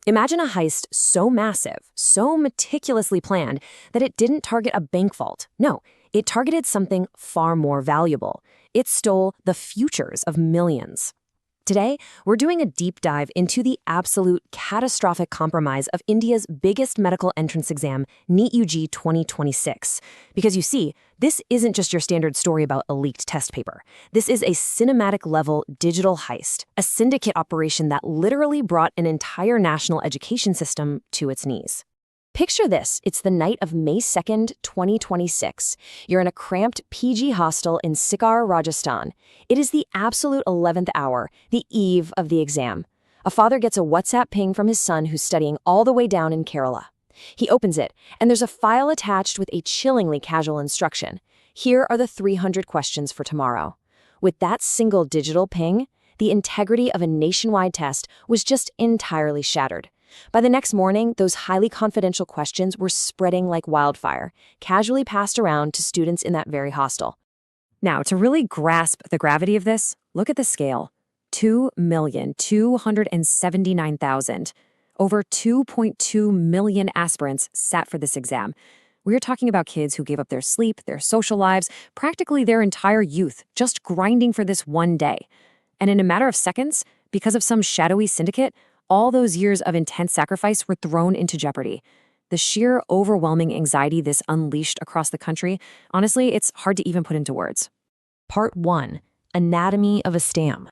Imagine a heist so massive, so meticulously planned, that it didn't target a bank vault. No, it targeted something far more valuable. It stole the futures of millions. Today, we're doing a deep dive into the absolute catastrophic compromise of India's biggest medical entrance exam, NEET-UG 2026. Because you see, this isn't just your standard story about a leaked test paper. This is a cinematic-level digital heist, a syndicate operation that literally brought an entire national education system to its knees. Picture this. It's the night of May 2nd, 2026. You're in a cramped PG hostel in Sikar, Rajasthan. It is the absolute 11th hour, the eve of the exam. A father gets a WhatsApp ping from his son who's studying all the way down in Kerala. He opens it, and there's a file attached with a chillingly casual instruction. Here are the 300 questions for tomorrow. With that single digital ping, the integrity of a nationwide test was just entirely shattered. By the next morning, those highly confidential questions were spreading like wildfire, casually passed around to students in that very hostel. Now, to really grasp the gravity of this, look at the scale. 2,279,000. Over 2.2 million aspirants sat for this exam. We're talking about kids who gave up their sleep, their social lives, practically their entire youth, just grinding for this one day. And in a matter of seconds, because of some shadowy syndicate, all those years of intense sacrifice were thrown into jeopardy. The sheer overwhelming anxiety this unleashed across the country, honestly, it's hard to even put into words. Part 1. Anatomy of a Scam.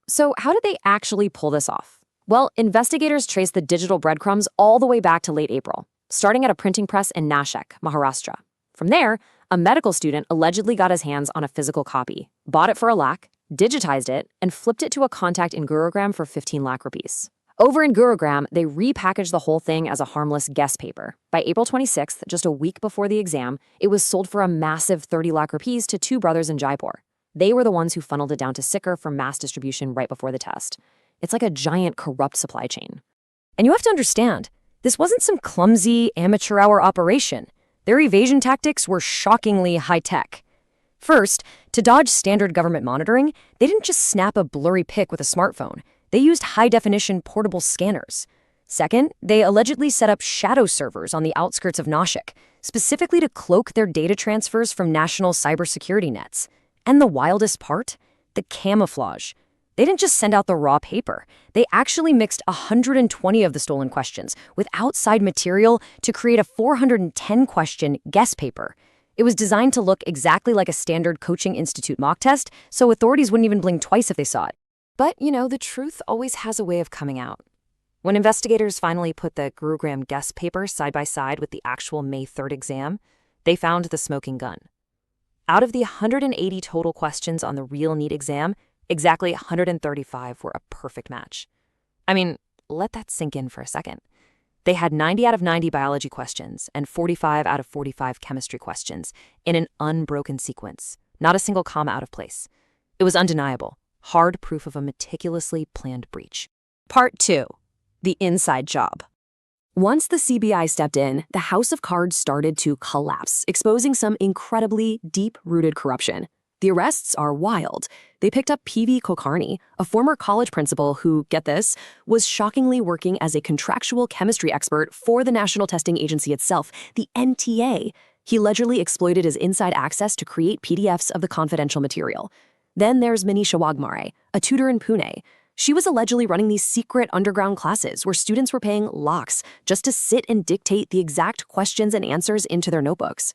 So how did they actually pull this off? Well, investigators traced the digital breadcrumbs all the way back to late April, starting at a printing press in Nashik, Maharashtra. From there, a medical student allegedly got his hands on a physical copy, bought it for a lakh, digitized it, and flipped it to a contact in Gurugram for 15 lakh rupees. Over in Gurugram, they repackaged the whole thing as a harmless guest paper. By April 26th, just a week before the exam, it was sold for a massive 30 lakh rupees to two brothers in Jaipur. They were the ones who funneled it down to Sikar for mass distribution right before the test. It's like a giant corrupt supply chain. And you have to understand, this wasn't some clumsy amateur hour operation. Their evasion tactics were shockingly high-tech. First, to dodge standard government monitoring, they didn't just snap a blurry pic with a smartphone. They used high-definition portable scanners. Second, they allegedly set up shadow servers on the outskirts of Nashik, specifically to cloak their data transfers from national cybersecurity nets. And the wildest part? The camouflage. They didn't just send out the raw paper. They actually mixed 120 of the stolen questions with outside material to create a 410-question guess paper. It was designed to look exactly like a standard coaching institute mock test, so authorities wouldn't even blink twice if they saw it. But, the truth always has a way of coming out. When investigators finally put the Gurugram guess paper side by side with the actual May 3rd exam, they found the smoking gun. Out of the 180 total questions on the real NEET exam, exactly 135 were a perfect match. I mean, let that sink in for a second. They had 90 out of 90 biology questions and 45 out of 45 chemistry questions in an unbroken sequence, not a single comma out of place. It was undeniable. Hard proof of a meticulously planned breach. Part 2. The inside job. Once the CBI stepped in, the house of cards started to collapse, exposing some incredibly deep-rooted corruption. The arrests are wild. They picked up P.V. Kulkarni, a former college principal who, get this, was shockingly working as a contractual chemistry expert for the National Testing Agency itself, the NTA. He allegedly exploited his inside access to create PDFs of the confidential material. Then there's Manisha Mandhare, a tutor in Pune. She was allegedly running these secret underground classes where students were paying lakhs just to sit and dictate the exact questions and answers into their notebooks.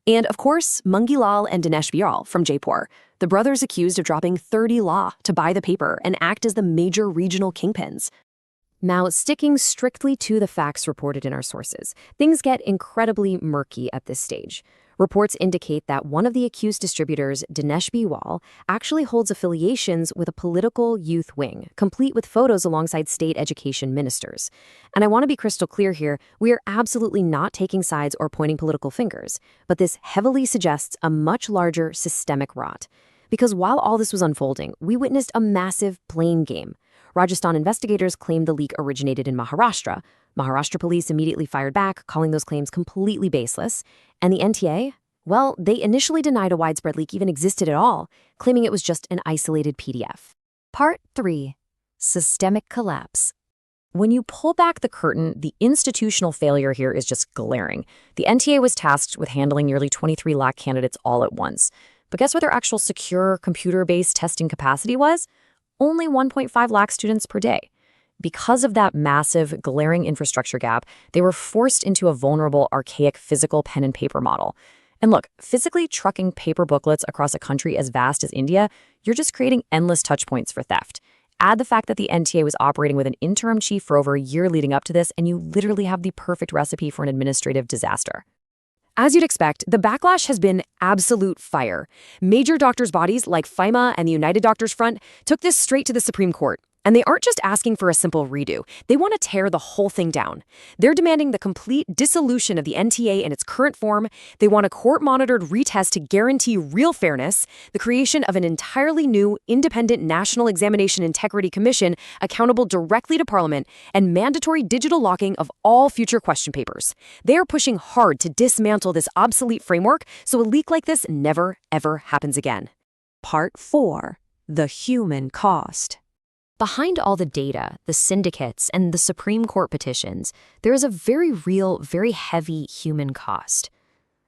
And of course, Mangilal and Dinesh Viral from Jaipur, the brothers accused of dropping 30 lakh to buy the paper and act as the major regional kingpins. Now, sticking strictly to the facts reported in our sources, things get incredibly murky at this stage. Reports indicate that one of the accused distributors, Dinesh Viral, actually holds affiliations with a political youth wing, complete with photos alongside state education ministers. And I want to be crystal clear here, we are absolutely not taking sides or pointing political fingers, but this heavily suggests a much larger systemic rot. Because while all this was unfolding, we witnessed a massive blame game. Rajasthan investigators claimed the leak originated in Maharashtra. Maharashtra police immediately fired back, calling those claims completely baseless. And the NTA? Well, they initially denied a widespread leak even existed at all, claiming it was just an isolated PDF. Part 3. Systemic Collapse. When you pull back the curtain, the institutional failure here is just glaring. The NTA was tasked with handling nearly 23 lakh candidates all at once. But guess what their actual secure, computer-based testing capacity was? Only 1.5 lakh students per day. Because of that massive, glaring infrastructure gap, they were forced into a vulnerable, archaic physical pen and paper model. And look, physically trucking paper booklets across a country as vast as India, you're just creating endless touch points for theft. Add the fact that the NTA was operating with an interim chief for over a year leading up to this, and you literally have the perfect recipe for an administrative disaster. As you'd expect, the backlash has been absolute fire. Major doctors' bodies like FIMA and the United Doctors Front took this straight to the Supreme Court. And they aren't just asking for a simple redo. They want to tear the whole thing down. They're demanding the complete dissolution of the NTA in its current form. They want a court-monitored retest to guarantee real fairness, the creation of an entirely new, independent National Examination Integrity Commission accountable directly to Parliament, and mandatory digital locking of all future question papers. They are pushing hard to dismantle this obsolete framework so a leak like this never, ever happens again. Part 4. The human cost. Behind all the data, the syndicates, and the Supreme Court petitions, there is a very real, very heavy human cost.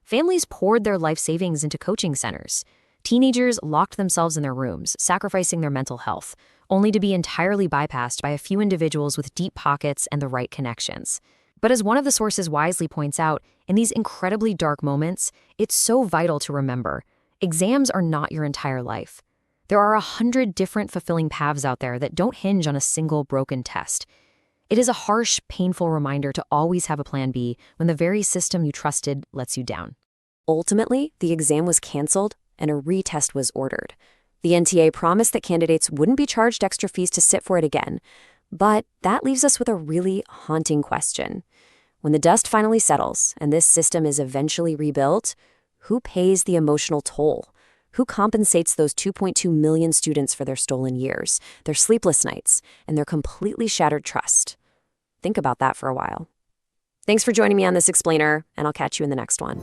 Families poured their life savings into coaching centers. Teenagers locked themselves in their rooms, sacrificing their mental health, only to be entirely bypassed by a few individuals with deep pockets and the right connections. But as one of the sources wisely points out, in these incredibly dark moments, it's so vital to remember, exams are not your entire life. There are 100 different fulfilling paths out there that don't hinge on a single broken test. It is a harsh, painful reminder to always have a plan B when the very system you trusted lets you down. Ultimately, the exam was canceled and a retest was ordered. The NTA promised that candidates wouldn't be charged extra fees to sit for it again. But that leaves us with a really haunting question. When the dust finally settles and this system is eventually rebuilt, who pays the emotional toll? Who compensates those 2.2 million students for their stolen years, their sleepless nights, and their completely shattered trust? Think about that for a while. Thanks for joining me on this explainer, and I'll catch you in the next one.